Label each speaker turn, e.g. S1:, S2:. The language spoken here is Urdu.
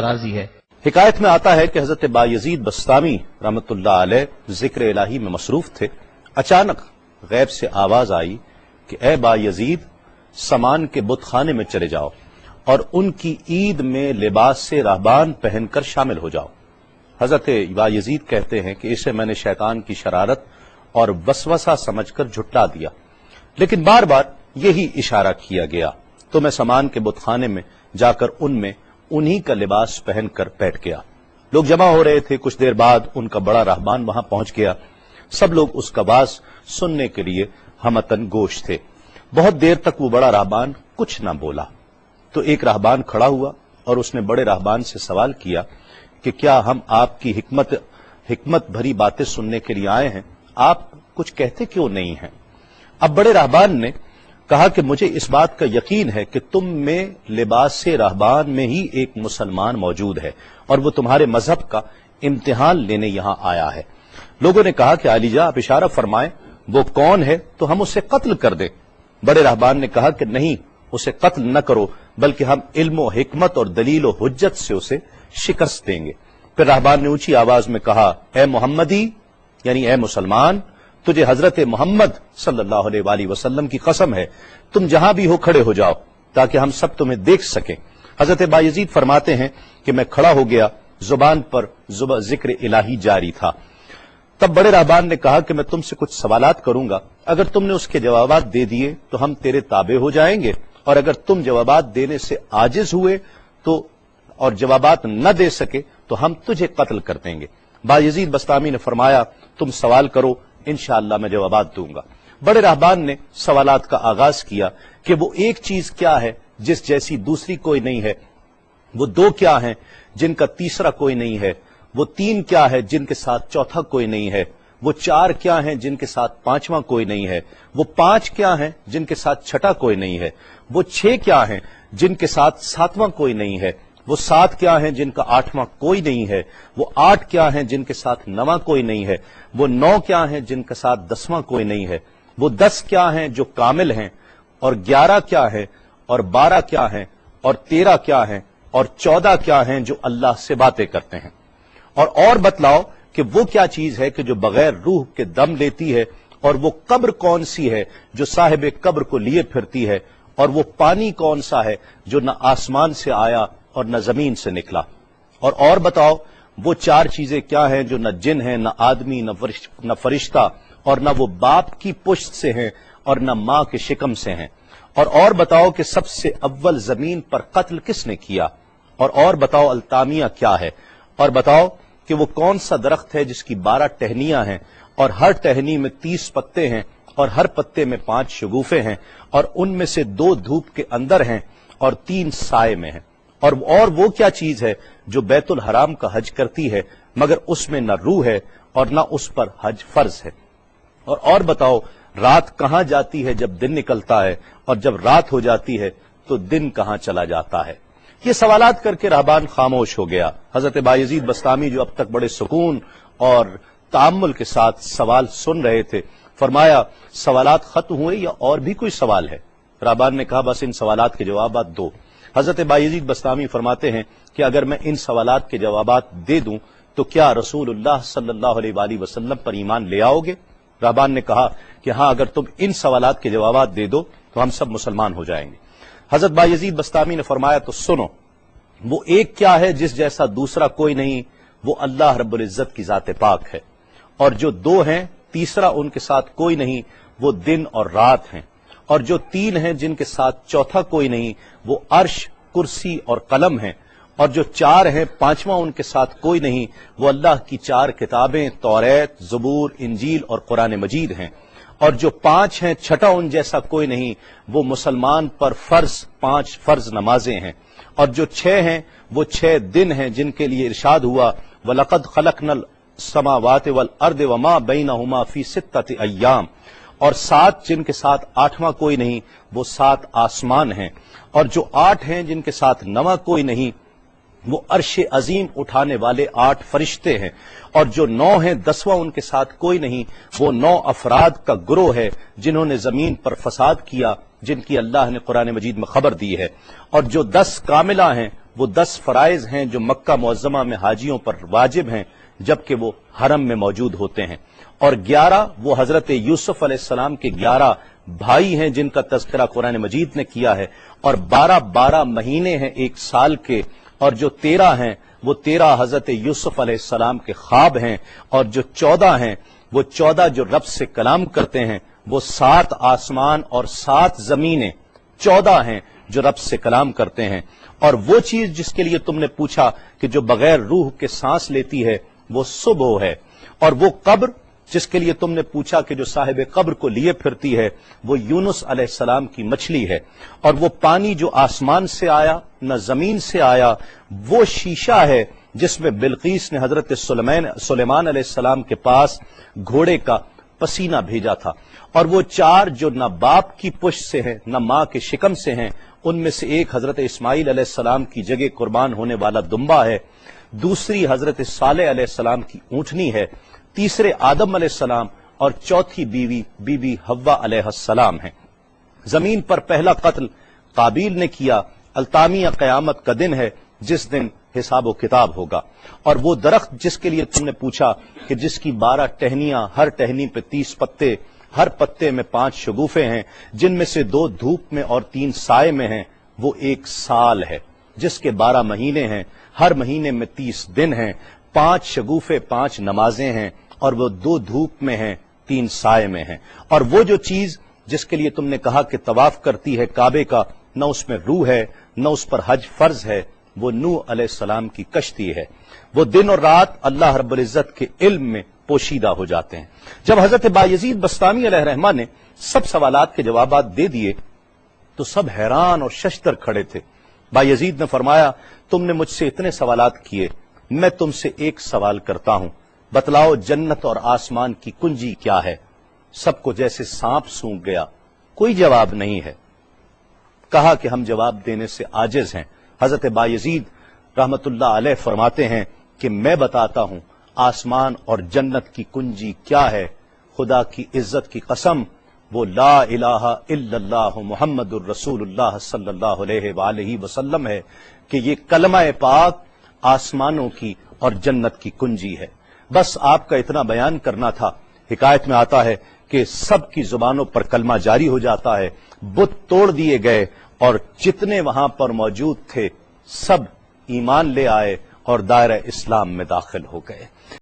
S1: راضی ہے۔
S2: حکایت میں آتا ہے کہ حضرت بایزید بستامی رحمت اللہ علیہ ذکر الہی میں مصروف تھے، اچانک غیب سے آواز آئی کہ اے بایزید، سامان کے بت خانے میں چلے جاؤ اور ان کی عید میں لباس سے راہبان پہن کر شامل ہو جاؤ۔ حضرت بایزید کہتے ہیں کہ اسے میں نے شیطان کی شرارت اور وسوسہ سمجھ کر جھٹلا دیا، لیکن بار بار یہی اشارہ کیا گیا تو میں سامان کے بت خانے میں جا کر ان میں انہی کا لباس پہن کر بیٹھ گیا۔ لوگ جمع ہو رہے تھے، کچھ دیر بعد ان کا بڑا راہبان وہاں پہنچ گیا۔ سب لوگ اس کا باز سننے کے لیے ہمتن گوش تھے۔ بہت دیر تک وہ بڑا راہبان کچھ نہ بولا تو ایک راہبان کھڑا ہوا اور اس نے بڑے راہبان سے سوال کیا کہ کیا ہم آپ کی حکمت بھری باتیں سننے کے لیے آئے ہیں، آپ کچھ کہتے کیوں نہیں ہیں؟ اب بڑے راہبان نے کہا کہ مجھے اس بات کا یقین ہے کہ تم میں لباس سے راہبان میں ہی ایک مسلمان موجود ہے اور وہ تمہارے مذہب کا امتحان لینے یہاں آیا ہے۔ لوگوں نے کہا کہ علی جاں آپ اشارہ فرمائیں، وہ کون ہے تو ہم اسے قتل کر دیں۔ بڑے راہبان نے کہا کہ نہیں، اسے قتل نہ کرو، بلکہ ہم علم و حکمت اور دلیل و حجت سے اسے شکست دیں گے۔ پھر راہبان نے اونچی آواز میں کہا، اے محمدی، یعنی اے مسلمان، تجھے حضرت محمد صلی اللہ علیہ وآلہ وسلم کی قسم ہے، تم جہاں بھی ہو کھڑے ہو جاؤ تاکہ ہم سب تمہیں دیکھ سکیں۔ حضرت بایزید فرماتے ہیں کہ میں کھڑا ہو گیا، زبان پر ذکر الہی جاری تھا۔ تب بڑے راہبان نے کہا کہ میں تم سے کچھ سوالات کروں گا، اگر تم نے اس کے جوابات دے دیے تو ہم تیرے تابع ہو جائیں گے، اور اگر تم جوابات دینے سے عاجز ہوئے تو اور جوابات نہ دے سکے تو ہم تجھے قتل کر دیں گے۔ بایزید بستامی نے فرمایا، تم سوال کرو، انشاءاللہ میں جوابات دوں گا۔ بڑے راہبان نے سوالات کا آغاز کیا کہ وہ ایک چیز کیا ہے جس جیسی دوسری کوئی نہیں ہے، وہ دو کیا ہیں جن کا تیسرا کوئی نہیں ہے، وہ تین کیا ہے جن کے ساتھ چوتھا کوئی نہیں ہے، وہ چار کیا ہیں جن کے ساتھ پانچواں کوئی نہیں ہے، وہ پانچ کیا ہیں جن کے ساتھ چھٹا کوئی نہیں ہے، وہ چھ کیا ہیں جن کے ساتھ ساتواں کوئی نہیں ہے، وہ سات کیا ہیں جن کا آٹھواں کوئی نہیں ہے، وہ آٹھ کیا ہیں جن کے ساتھ نواں کوئی نہیں ہے، وہ نو کیا ہیں جن کے ساتھ دسواں کوئی نہیں ہے، وہ 10 کیا ہیں جو کامل ہیں، اور 11 کیا ہے، اور 12 کیا ہیں، اور 13 کیا ہیں، اور 14 کیا ہیں جو اللہ سے باتیں کرتے ہیں۔ اور بتلاؤ کہ وہ کیا چیز ہے کہ جو بغیر روح کے دم لیتی ہے، اور وہ قبر کون سی ہے جو صاحب قبر کو لیے پھرتی ہے، اور وہ پانی کون سا ہے جو نہ آسمان سے آیا اور نہ زمین سے نکلا۔ اور بتاؤ وہ چار چیزیں کیا ہیں جو نہ جن ہیں، نہ آدمی، نہ فرشتہ، اور نہ وہ باپ کی پشت سے ہیں اور نہ ماں کے شکم سے ہیں۔ اور بتاؤ کہ سب سے اول زمین پر قتل کس نے کیا، اور بتاؤ التامیہ کیا ہے، اور بتاؤ کہ وہ کون سا درخت ہے جس کی 12 ٹہنیاں ہیں اور ہر ٹہنی میں 30 پتے ہیں اور ہر پتے میں 5 شگوفے ہیں، اور ان میں سے 2 دھوپ کے اندر ہیں اور 3 سائے میں ہیں۔ اور وہ کیا چیز ہے جو بیت الحرام کا حج کرتی ہے مگر اس میں نہ روح ہے اور نہ اس پر حج فرض ہے۔ اور بتاؤ رات کہاں جاتی ہے جب دن نکلتا ہے، اور جب رات ہو جاتی ہے تو دن کہاں چلا جاتا ہے۔ یہ سوالات کر کے راہبان خاموش ہو گیا۔ حضرت بایزید بستامی جو اب تک بڑے سکون اور تأمل کے ساتھ سوال سن رہے تھے، فرمایا، سوالات ختم ہوئے یا اور بھی کوئی سوال ہے؟ راہبان نے کہا، بس ان سوالات کے جوابات دو۔ حضرت بایزید بستامی فرماتے ہیں کہ اگر میں ان سوالات کے جوابات دے دوں تو کیا رسول اللہ صلی اللہ علیہ وآلہ وسلم پر ایمان لے آؤ گے؟ راہبان نے کہا کہ ہاں، اگر تم ان سوالات کے جوابات دے دو تو ہم سب مسلمان ہو جائیں گے۔ حضرت بایزید بستامی نے فرمایا، تو سنو، وہ ایک کیا ہے جس جیسا دوسرا کوئی نہیں، وہ اللہ رب العزت کی ذات پاک ہے، اور جو 2 ہیں تیسرا ان کے ساتھ کوئی نہیں، وہ دن اور رات ہیں، اور جو 3 ہیں جن کے ساتھ چوتھا کوئی نہیں، وہ عرش، کرسی اور قلم ہیں، اور جو 4 ہیں پانچواں ان کے ساتھ کوئی نہیں، وہ اللہ کی 4 کتابیں توریت، زبور، انجیل اور قرآن مجید ہیں، اور جو 5 ہیں چھٹا ان جیسا کوئی نہیں، وہ مسلمان پر 5 فرض نمازیں ہیں، اور جو 6 ہیں وہ 6 دن ہیں جن کے لیے ارشاد ہوا، وَلَقَدْ خَلَقْنَا السَّمَاوَاتِ وَالْأَرْضِ وَمَا بَيْنَهُمَا فِي 6 أَيَّامٍ، اور 7 جن کے ساتھ 8واں کوئی نہیں، وہ 7 آسمان ہیں، اور جو 8 ہیں جن کے ساتھ 9واں کوئی نہیں، وہ عرش عظیم اٹھانے والے 8 فرشتے ہیں، اور جو 9 ہیں 10واں ان کے ساتھ کوئی نہیں، وہ 9 افراد کا گروہ ہے جنہوں نے زمین پر فساد کیا، جن کی اللہ نے قرآن مجید میں خبر دی ہے، اور جو 10 کاملہ ہیں وہ 10 فرائض ہیں جو مکہ معظمہ میں حاجیوں پر واجب ہیں جبکہ وہ حرم میں موجود ہوتے ہیں، اور 11 وہ حضرت یوسف علیہ السلام کے 11 بھائی ہیں جن کا تذکرہ قرآن مجید نے کیا ہے، اور 12 مہینے ہیں ایک سال کے، اور جو 13 ہیں وہ 13 حضرت یوسف علیہ السلام کے خواب ہیں، اور جو 14 ہیں وہ 14 جو رب سے کلام کرتے ہیں، وہ 7 آسمان اور 7 زمینیں 14 ہیں جو رب سے کلام کرتے ہیں، اور وہ چیز جس کے لیے تم نے پوچھا کہ جو بغیر روح کے سانس لیتی ہے وہ صبح ہے، اور وہ قبر جس کے لیے تم نے پوچھا کہ جو صاحب قبر کو لیے پھرتی ہے وہ یونس علیہ السلام کی مچھلی ہے، اور وہ پانی جو آسمان سے آیا نہ زمین سے آیا وہ شیشہ ہے جس میں بلقیس نے حضرت سلیمان علیہ السلام کے پاس گھوڑے کا پسینہ بھیجا تھا، اور وہ 4 جو نہ باپ کی پشت سے ہیں نہ ماں کے شکم سے ہیں، ان میں سے ایک حضرت اسماعیل علیہ السلام کی جگہ قربان ہونے والا دمبا ہے، دوسری حضرت صالح علیہ السلام کی اونٹنی ہے، تیسرے آدم علیہ السلام، اور چوتھی بیوی بی بی حوا علیہ السلام ہے۔ زمین پر پہلا قتل قابیل نے کیا، التامیہ قیامت کا دن ہے جس دن حساب و کتاب ہوگا، اور وہ درخت جس کے لیے تم نے پوچھا کہ جس کی 12 ٹہنیاں، ہر ٹہنی پہ 30 پتے، ہر پتے میں 5 شگوفے ہیں جن میں سے 2 دھوپ میں اور 3 سائے میں ہیں، وہ 1 سال ہے جس کے 12 مہینے ہیں، ہر مہینے میں 30 دن ہیں، 5 شگوفے 5 نمازیں ہیں، اور وہ 2 دھوپ میں ہیں 3 سائے میں ہیں، اور وہ جو چیز جس کے لیے تم نے کہا کہ طواف کرتی ہے کعبے کا، نہ اس میں روح ہے نہ اس پر حج فرض ہے، وہ نوح علیہ السلام کی کشتی ہے، وہ دن اور رات اللہ رب العزت کے علم میں پوشیدہ ہو جاتے ہیں۔ جب حضرت بایزید بسطامی علیہ الرحمہ نے سب سوالات کے جوابات دے دیے تو سب حیران اور ششدر کھڑے تھے۔ بایزید نے فرمایا تم نے مجھ سے اتنے سوالات کیے، میں تم سے ایک سوال کرتا ہوں، بتلاؤ جنت اور آسمان کی کنجی کیا ہے؟ سب کو جیسے سانپ سونگ گیا، کوئی جواب نہیں ہے۔ کہا کہ ہم جواب دینے سے عاجز ہیں۔ حضرت بایزید رحمت اللہ علیہ فرماتے ہیں کہ میں بتاتا ہوں آسمان اور جنت کی کنجی کیا ہے، خدا کی عزت کی قسم وہ لا الہ الا اللہ محمد الرسول اللہ صلی اللہ علیہ وآلہ وسلم ہے کہ یہ کلمہ پاک آسمانوں کی اور جنت کی کنجی ہے۔ بس آپ کا اتنا بیان کرنا تھا۔ حکایت میں آتا ہے کہ سب کی زبانوں پر کلمہ جاری ہو جاتا ہے، بت توڑ دیے گئے، اور جتنے وہاں پر موجود تھے سب ایمان لے آئے اور دائرہ اسلام میں داخل ہو گئے۔